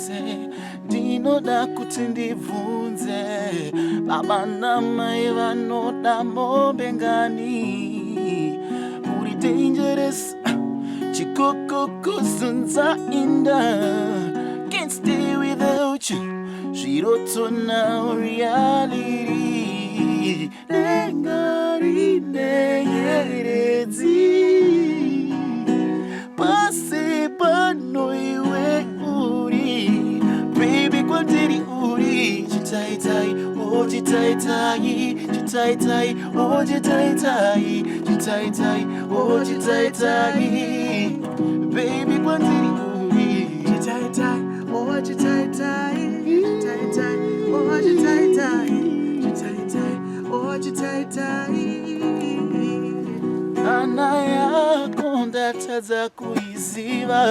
chose ndinoda kuti ndibvunze baba namai vanoda mombe ngani uri dangerous chikokokuzunza inda can't stay without you zviroto now reality nengari nenyeredzi pase pano iwe uri baby kwandiri uri chitaitai oh chitaitai chitaitai oh chitaitai chitaitai oh chitaitai baby kwandiri uri chitaitai oh chitaitai chitaitai oh chitaitai chitaitai oh chitaitai ana yako ndatadza kuiziva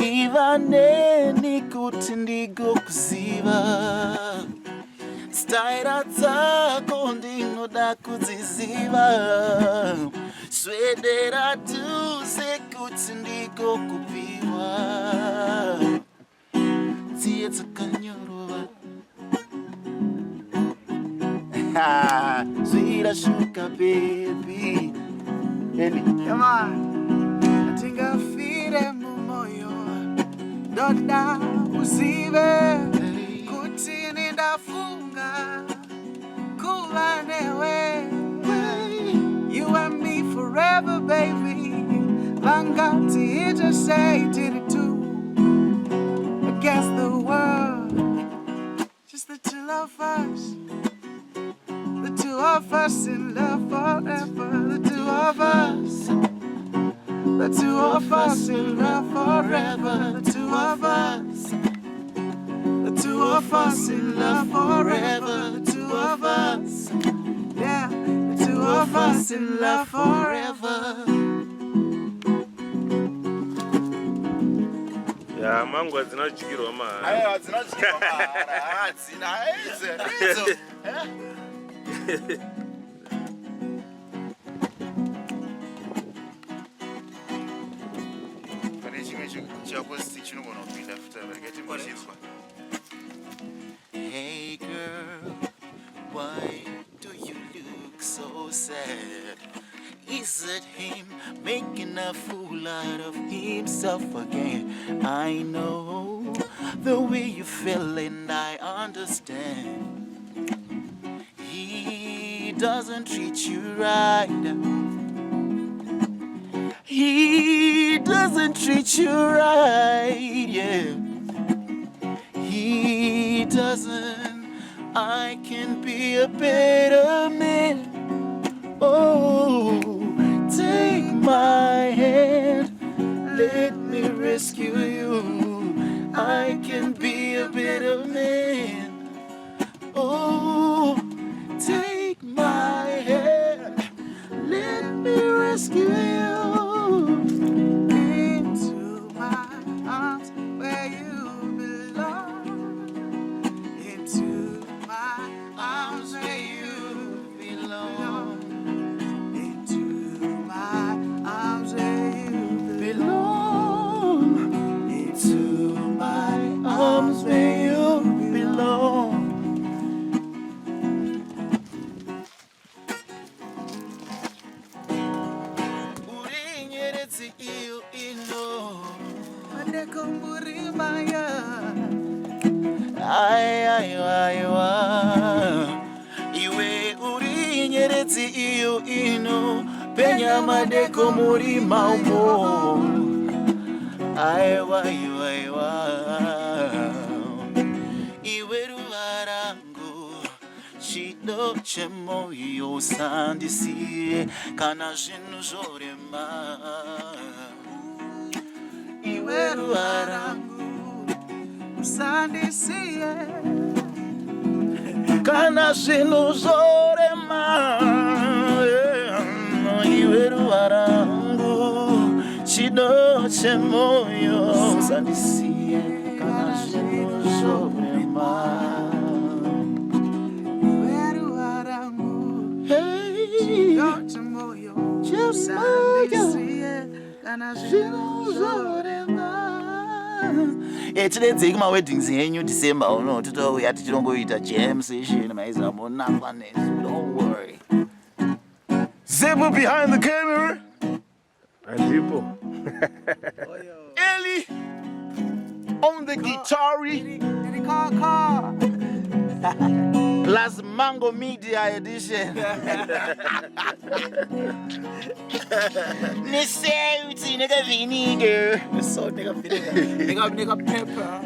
ivaneni kuti ndigokuziva staira dzako ndinoda kudziziva swedera tuze kuti ndigokupiwa dziye dzakanyorova zvirashuka baby Eli atingafire mumoyo ndoda uzive kuti nindafunga kuva newe you and me forever baby vangati interceded it too against the world just the two of us. The two of us in love forever. The two of us. The two of us in love forever. The two of us. The two of us in love forever. The two of us. Yeah, the two of us in love forever. Yeah, mango zinachikirwa ma. Ayo zinachikirwa ma. Zina hizo. Hey girl, why do you look so sad? Is it him making a fool out of himself again? I know the way you feel and I understand. He doesn't treat you right. He doesn't treat you right, yeah. He doesn't. I can be a better man. Oh, take my hand, let me rescue you. I can be a better man. Oh, take my hand, let me rescue you. Into my arms where you belong. Into my arms where you belong. Into my arms where you belong. Into my arms where you belong. Iwe uri nyeredzi iyo ino penyama deko muri maumo aiwa iwe ruvarangu chido chemoyo sandisiye kana zvinhu zvorema iwe ruvarangu sandisiye kana zvinhu zvorema iwe ruvarangu chido chemoyo sandisiye kana zvinhu zvorema iwe ruvarangu chido chemoyo sandisiye kana zvinhu zvorema Today my weddings in December. Oh no, today we had to go eat a jam session. Don't worry. Zebra behind the camera. Ndipo. Ellie on the guitar. Plus Mango Media Edition. Nigga vinegar. So nigga pepper.